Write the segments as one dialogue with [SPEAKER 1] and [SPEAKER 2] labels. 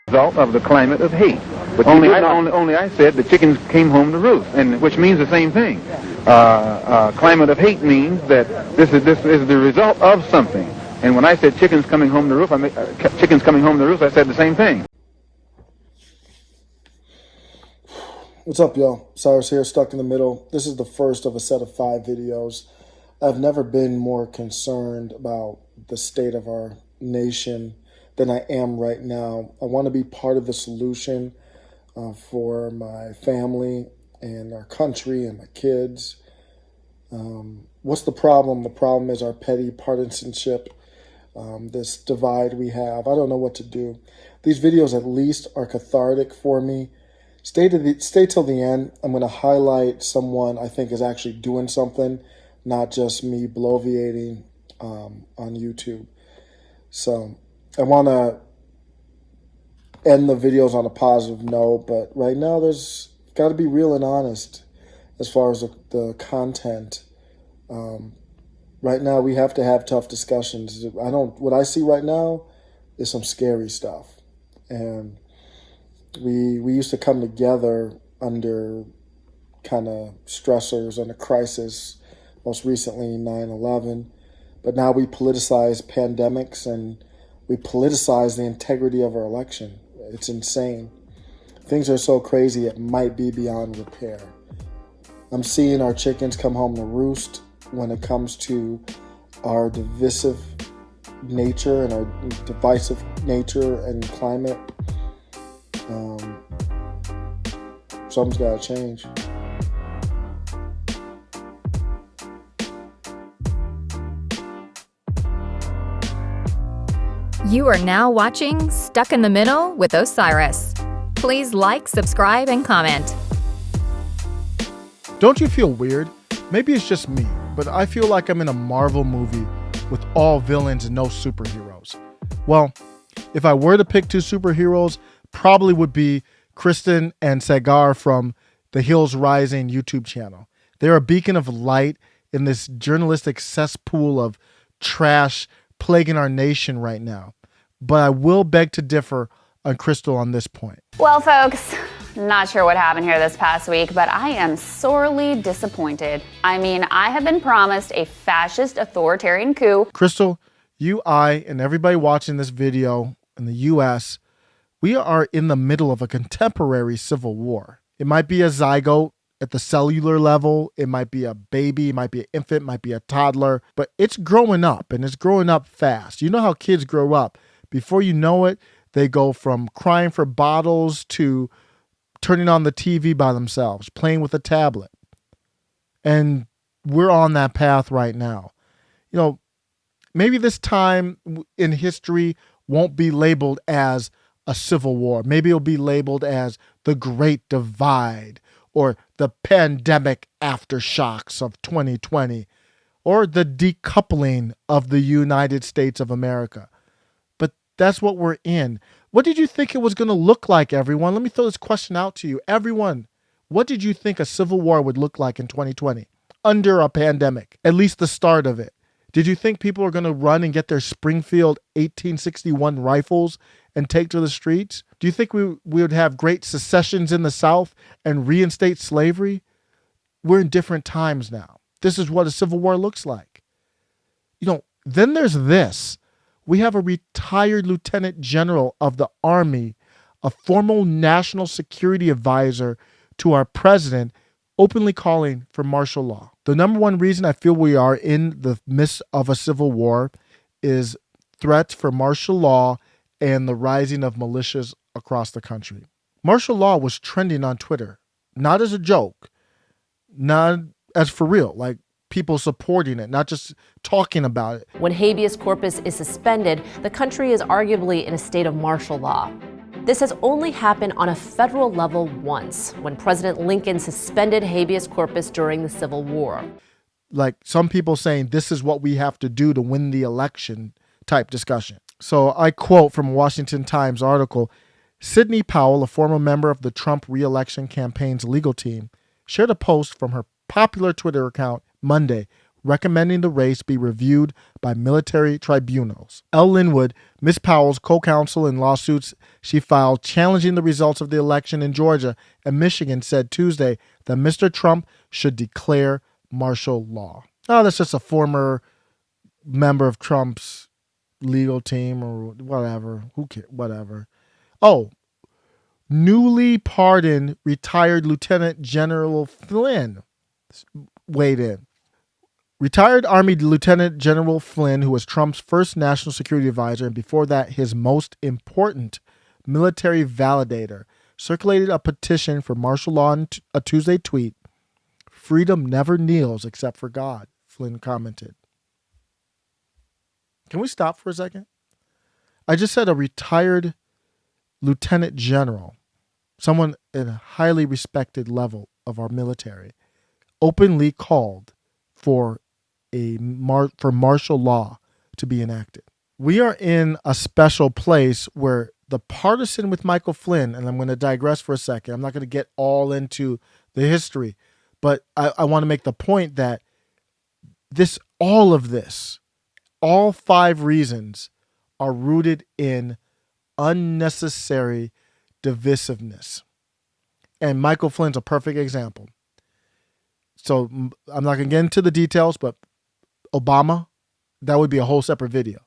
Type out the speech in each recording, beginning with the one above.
[SPEAKER 1] Result of the climate of hate. But only I said the chickens came home to roost, and which means the same thing. Climate of hate means that this is the result of something. And when I said chickens coming home to roost, I said the same thing.
[SPEAKER 2] What's up, y'all? Cyrus here, stuck in the middle. This is the first of a set of 5 videos. I've never been more concerned about the state of our nation than I am right now. I want to be part of the solution for my family and our country and my kids. What's the problem? The problem is our petty partisanship, this divide we have. I don't know what to do. These videos at least are cathartic for me. Stay till the end. I'm going to highlight someone I think is actually doing something, not just me bloviating on YouTube. So I want to end the videos on a positive note, but right now there's got to be real and honest as far as the content. Right now we have to have tough discussions. What I see right now is some scary stuff. And we used to come together under kind of stressors and a crisis, most recently 9/11. But now we politicize pandemics and we politicize the integrity of our election. It's insane. Things are so crazy it might be beyond repair. I'm seeing our chickens come home to roost when it comes to our divisive nature and our divisive nature and climate. Something's got to change.
[SPEAKER 3] You are now watching Stuck in the Middle with Osiris. Please like, subscribe, and comment.
[SPEAKER 4] Don't you feel weird? Maybe it's just me, but I feel like I'm in a Marvel movie with all villains and no superheroes. Well, if I were to pick 2 superheroes, probably would be Kristen and Sagar from the Hills Rising YouTube channel. They're a beacon of light in this journalistic cesspool of trash plaguing our nation right now. But I will beg to differ on Crystal on this point.
[SPEAKER 5] Well, folks, not sure what happened here this past week, but I am sorely disappointed. I mean, I have been promised a fascist authoritarian coup.
[SPEAKER 4] Crystal, you, I, and everybody watching this video in the U.S., we are in the middle of a contemporary civil war. It might be a zygote at the cellular level. It might be a baby, it might be an infant, it might be a toddler, but it's growing up and it's growing up fast. You know how kids grow up. Before you know it, they go from crying for bottles to turning on the TV by themselves, playing with a tablet. And we're on that path right now. You know, maybe this time in history won't be labeled as a civil war. Maybe it'll be labeled as the Great Divide or the pandemic aftershocks of 2020 or the decoupling of the United States of America. But that's what we're in. What did you think it was going to look like, everyone? Let me throw this question out to you. Everyone, what did you think a civil war would look like in 2020 under a pandemic? At least the start of it. Did you think people are going to run and get their Springfield 1861 rifles and take to the streets? Do you think we would have great secessions in the South and reinstate slavery? We're in different times now. This is what a civil war looks like. You know, then there's this. We have a retired lieutenant general of the Army, a former national security advisor to our president, openly calling for martial law. The number one reason I feel we are in the midst of a civil war is threats for martial law and the rising of militias across the country. Martial law was trending on Twitter, not as a joke, not as for real, like people supporting it, not just talking about it.
[SPEAKER 6] When habeas corpus is suspended, the country is arguably in a state of martial law. This has only happened on a federal level once, when President Lincoln suspended habeas corpus during the Civil War.
[SPEAKER 4] Like some people saying this is what we have to do to win the election type discussion. So I quote from a Washington Times article, Sidney Powell, a former member of the Trump re-election campaign's legal team, shared a post from her popular Twitter account Monday recommending the race be reviewed by military tribunals. Elle Linwood, Miss Powell's co-counsel in lawsuits she filed challenging the results of the election in Georgia and Michigan, said Tuesday that Mr. Trump should declare martial law. Oh, that's just a former member of Trump's legal team or whatever. Who cares? Whatever. Oh, newly pardoned retired Lieutenant General Flynn weighed in. Retired Army Lieutenant General Flynn, who was Trump's first national security advisor and before that his most important military validator, circulated a petition for martial law in a Tuesday tweet. "Freedom never kneels except for God," Flynn commented. Can we stop for a second? I just said a retired lieutenant general, someone at a highly respected level of our military, openly called for martial law to be enacted. We are in a special place where the partisan with Michael Flynn, and I'm going to digress for a second. I'm not going to get all into the history, but I want to make the point that all 5 reasons are rooted in unnecessary divisiveness. And Michael Flynn's a perfect example. So I'm not going to get into the details, but Obama, that would be a whole separate video.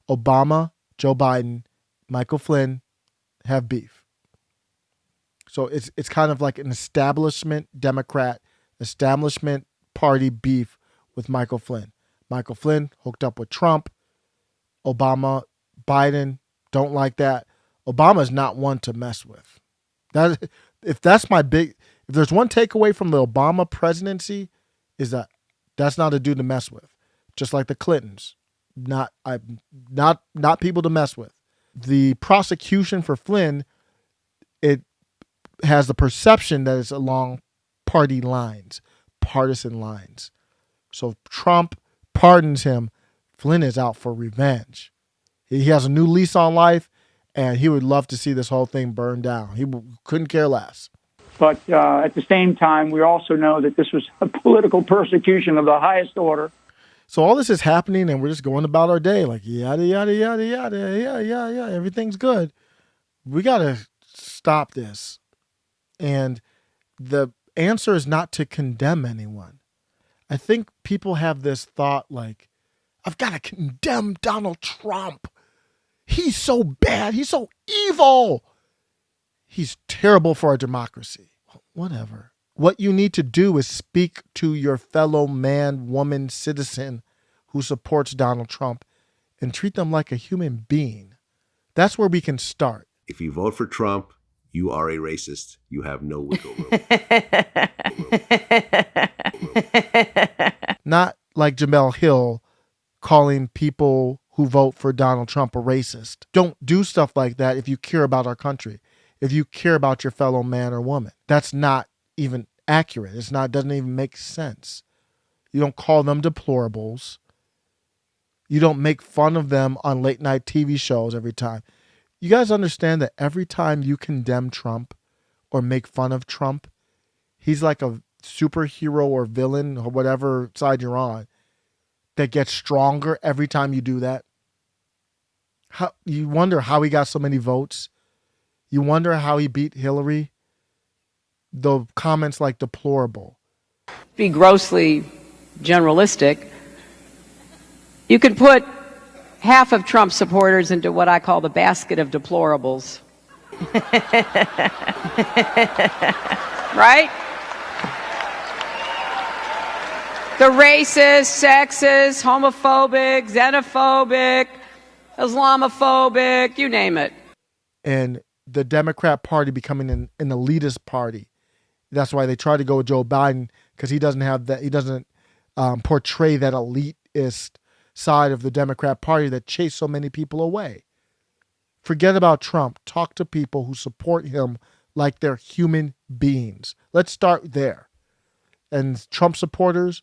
[SPEAKER 4] Obama, Joe Biden, Michael Flynn have beef. So it's kind of like an establishment Democrat, establishment party beef with Michael Flynn. Michael Flynn hooked up with Trump. Obama, Biden don't like that. Obama's not one to mess with. If there's one takeaway from the Obama presidency, is that that's not a dude to mess with. Just like the Clintons, not people to mess with. The prosecution for Flynn, it has the perception that it's along party lines, partisan lines. So Trump pardons him. Flynn is out for revenge. He has a new lease on life, and he would love to see this whole thing burn down. He couldn't care less.
[SPEAKER 7] But at the same time, we also know that this was a political persecution of the highest order.
[SPEAKER 4] So all this is happening, and we're just going about our day like yada, yada, yada, yada, yeah, everything's good. We got to stop this. And the answer is not to condemn anyone. I think people have this thought like, I've got to condemn Donald Trump. He's so bad. He's so evil. He's terrible for our democracy. Whatever. What you need to do is speak to your fellow man, woman, citizen who supports Donald Trump and treat them like a human being. That's where we can start.
[SPEAKER 8] If you vote for Trump, you are a racist. You have no wiggle room.
[SPEAKER 4] Not like Jamel Hill calling people who vote for Donald Trump a racist. Don't do stuff like that if you care about our country. If you care about your fellow man or woman. That's not even accurate. Doesn't even make sense. You don't call them deplorables. You don't make fun of them on late night TV shows every time. You guys understand that every time you condemn Trump or make fun of Trump, he's like a superhero or villain or whatever side you're on that gets stronger every time you do that. You wonder how he got so many votes. You wonder how he beat Hillary. The comments like deplorable.
[SPEAKER 9] Be grossly generalistic. You could put half of Trump supporters into what I call the basket of deplorables. Right? The racist, sexist, homophobic, xenophobic, Islamophobic, you name it.
[SPEAKER 4] And the Democrat Party becoming an elitist party. That's why they try to go with Joe Biden, because he doesn't have that. He doesn't portray that elitist side of the Democrat Party that chased so many people away. Forget about Trump. Talk to people who support him like they're human beings. Let's start there. And Trump supporters,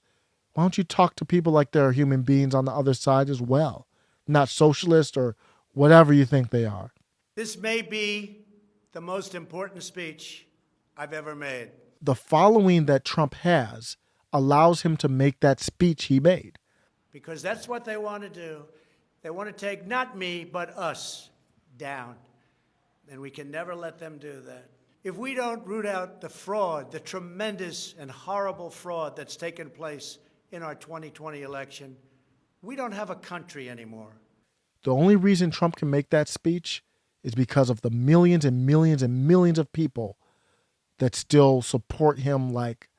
[SPEAKER 4] why don't you talk to people like they're human beings on the other side as well? Not socialist or whatever you think they are.
[SPEAKER 10] This may be the most important speech I've ever made.
[SPEAKER 4] The following that Trump has, allows him to make that speech he made.
[SPEAKER 10] Because that's what they want to do. They want to take not me, but us down. And we can never let them do that. If we don't root out the fraud, the tremendous and horrible fraud that's taken place in our 2020 election, we don't have a country anymore.
[SPEAKER 4] The only reason Trump can make that speech is because of the millions and millions and millions of people that still support him like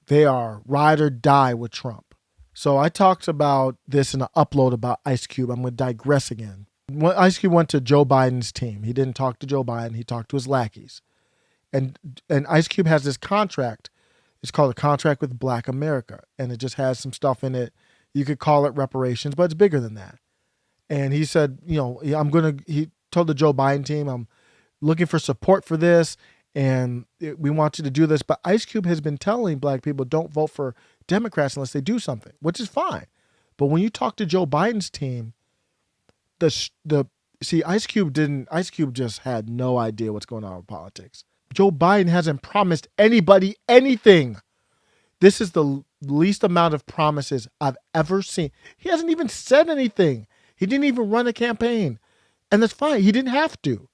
[SPEAKER 4] they are ride or die with Trump. So I talked about this in an upload about Ice Cube. I'm going to digress again. When Ice Cube went to Joe Biden's team, he didn't talk to Joe Biden. He talked to his lackeys. And Ice Cube has this contract. It's called a contract with Black America. And it just has some stuff in it. You could call it reparations, but it's bigger than that. And he said, he told the Joe Biden team, I'm looking for support for this. And we want you to do this. But Ice Cube has been telling Black people, don't vote for Democrats unless they do something, which is fine. But when you talk to Joe Biden's team, Ice Cube just had no idea what's going on with politics. Joe Biden hasn't promised anybody anything. This is the least amount of promises I've ever seen. He hasn't even said anything. He didn't even run a campaign. And that's fine. He didn't have to.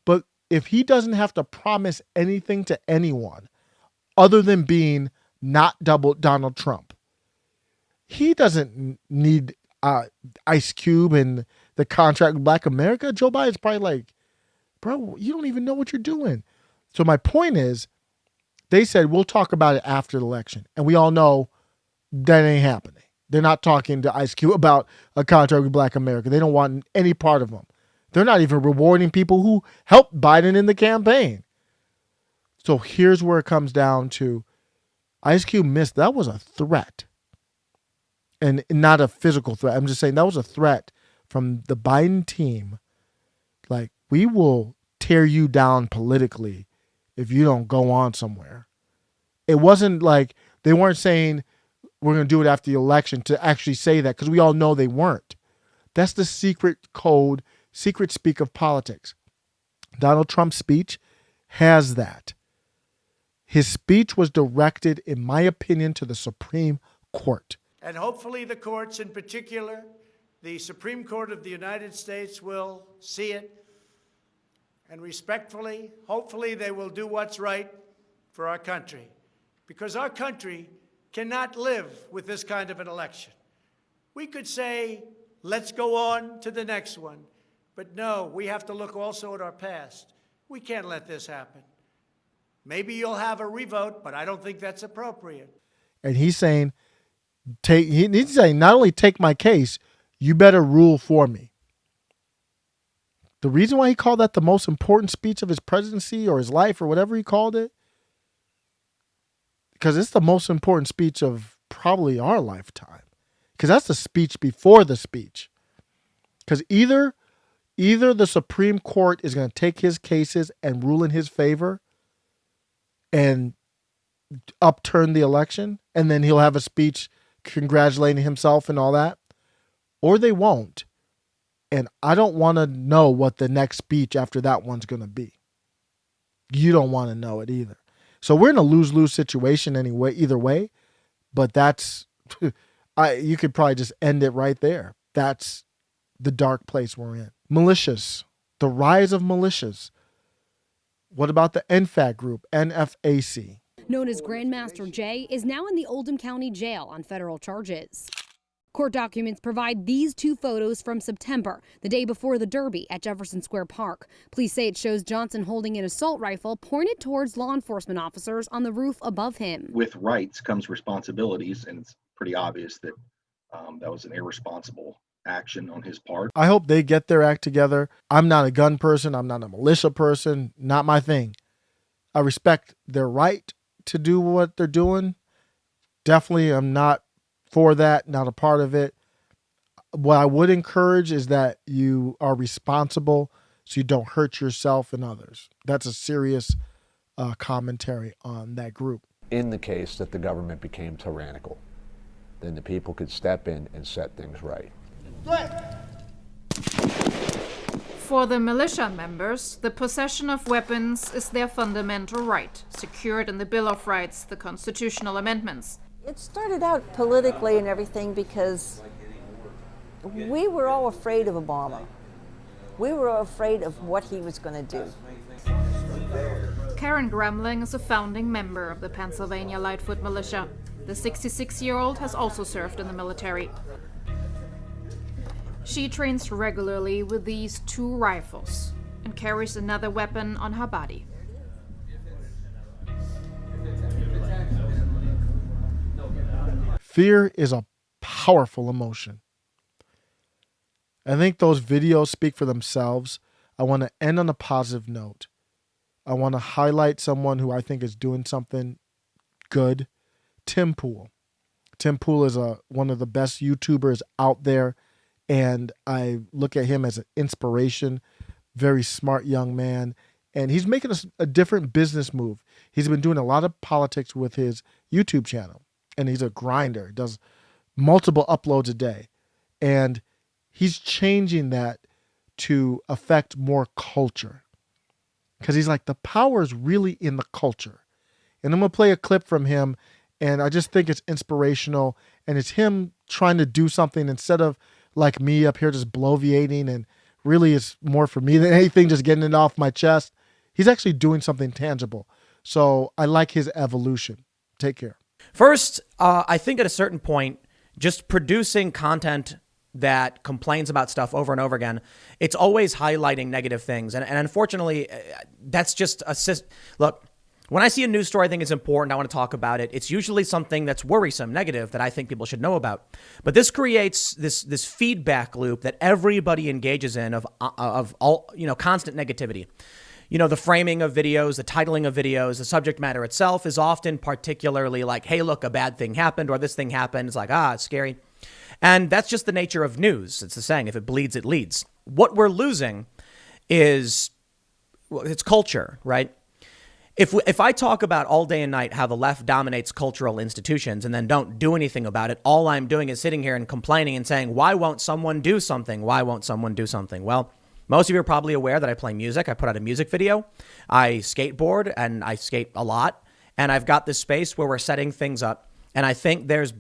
[SPEAKER 4] But if he doesn't have to promise anything to anyone other than being not double Donald Trump, he doesn't need Ice Cube and the contract with Black America. Joe Biden's probably like, bro, you don't even know what you're doing. So my point is, they said, we'll talk about it after the election. And we all know that ain't happening. They're not talking to Ice Cube about a contract with Black America. They don't want any part of them. They're not even rewarding people who helped Biden in the campaign. So here's where it comes down to Ice Cube missed. That was a threat. And not a physical threat. I'm just saying that was a threat from the Biden team. Like, we will tear you down politically if you don't go on somewhere. It wasn't like they weren't saying we're going to do it after the election to actually say that, because we all know they weren't. That's the secret code, secret speak of politics. Donald Trump's speech has that. His speech was directed, in my opinion, to the Supreme Court.
[SPEAKER 10] And hopefully the courts, in particular, the Supreme Court of the United States, will see it. And respectfully, hopefully they will do what's right for our country. Because our country cannot live with this kind of an election. We could say, let's go on to the next one. But no, we have to look also at our past. We can't let this happen. Maybe you'll have a revote, but I don't think that's appropriate.
[SPEAKER 4] And he's saying, he's saying, not only take my case, you better rule for me. The reason why he called that the most important speech of his presidency or his life or whatever he called it, because it's the most important speech of probably our lifetime. Because that's the speech before the speech. Because either the Supreme Court is going to take his cases and rule in his favor and upturn the election, and then he'll have a speech congratulating himself and all that, or they won't. And I don't want to know what the next speech after that one's going to be. You don't want to know it either. So we're in a lose-lose situation anyway, either way. But that's, you could probably just end it right there. That's the dark place we're in. Militias, the rise of militias. What about the NFAC group, NFAC?
[SPEAKER 11] Known as Grandmaster Jay, is now in the Oldham County Jail on federal charges. Court documents provide these two photos from September, the day before the Derby at Jefferson Square Park. Police say it shows Johnson holding an assault rifle pointed towards law enforcement officers on the roof above him.
[SPEAKER 12] With rights comes responsibilities, and it's pretty obvious that that was an irresponsible action on his part.
[SPEAKER 4] I hope they get their act together. I'm not a gun person. I'm not a militia person. Not my thing. I respect their right to do what they're doing. Definitely, I'm not for that, not a part of it. What I would encourage is that you are responsible so you don't hurt yourself and others. That's a serious commentary on that group.
[SPEAKER 13] In the case that the government became tyrannical, then the people could step in and set things right.
[SPEAKER 14] For the militia members, the possession of weapons is their fundamental right, secured in the Bill of Rights, the constitutional amendments.
[SPEAKER 15] It started out politically and everything because we were all afraid of Obama. We were afraid of what he was going to do.
[SPEAKER 14] Karen Gramling is a founding member of the Pennsylvania Lightfoot Militia. The 66-year-old has also served in the military. She trains regularly with these 2 rifles and carries another weapon on her body.
[SPEAKER 4] Fear is a powerful emotion. I think those videos speak for themselves. I want to end on a positive note. I want to highlight someone who I think is doing something good. Tim Pool. Tim Pool is one of the best YouTubers out there, and I look at him as an inspiration. Very smart young man, and he's making a different business move. He's been doing a lot of politics with his YouTube channel, and he's a grinder. He does multiple uploads a day, and he's changing that to affect more culture. Because he's like, the power is really in the culture. And I'm going to play a clip from him, and I just think it's inspirational. And it's him trying to do something instead of like me up here just bloviating, and really it's more for me than anything, just getting it off my chest. He's actually doing something tangible. So I like his evolution. Take care.
[SPEAKER 16] First, I think at a certain point, just producing content that complains about stuff over and over again, it's always highlighting negative things. And unfortunately, that's just look, when I see a news story I think it's important, I want to talk about it. It's usually something that's worrisome, negative, that I think people should know about. But this creates this feedback loop that everybody engages in of all, constant negativity. The framing of videos, the titling of videos, the subject matter itself is often particularly like, hey, look, a bad thing happened, or this thing happened. It's like, it's scary. And that's just the nature of news. It's the saying, if it bleeds, it leads. What we're losing is, it's culture, right? If I talk about all day and night how the left dominates cultural institutions and then don't do anything about it, all I'm doing is sitting here and complaining and saying, why won't someone do something? Why won't someone do something? Well, most of you are probably aware that I play music. I put out a music video. I skateboard, and I skate a lot. And I've got this space where we're setting things up. And I think there's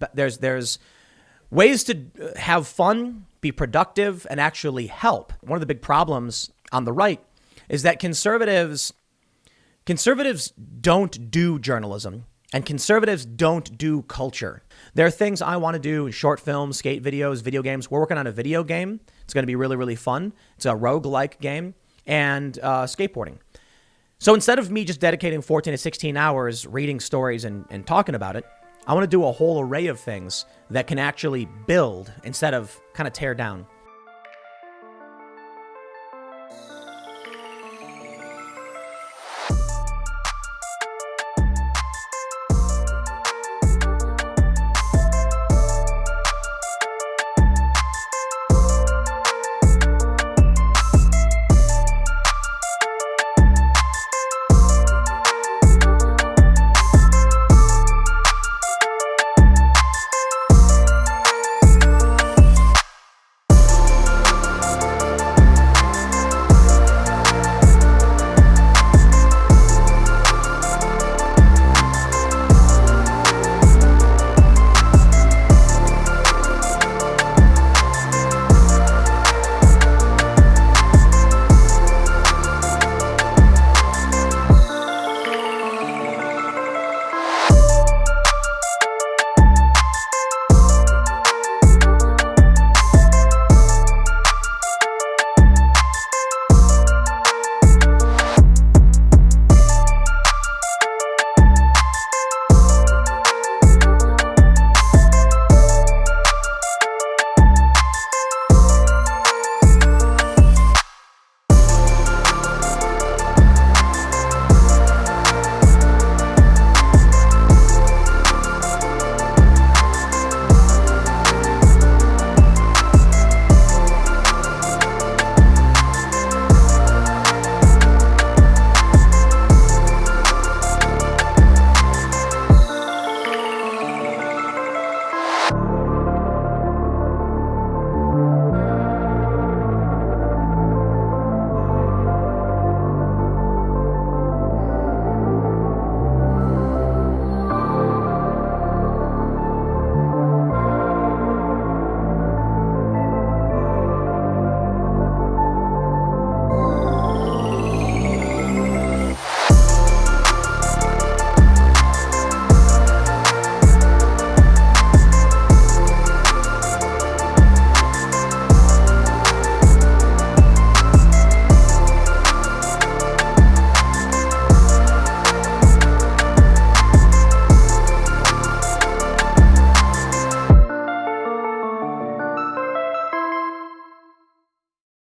[SPEAKER 16] ways to have fun, be productive, and actually help. One of the big problems on the right is that conservatives don't do journalism, and conservatives don't do culture. There are things I want to do: short films, skate videos, video games. We're working on a video game. It's going to be really, really fun. It's a roguelike game, and skateboarding. So instead of me just dedicating 14 to 16 hours reading stories and talking about it, I want to do a whole array of things that can actually build instead of kind of tear down.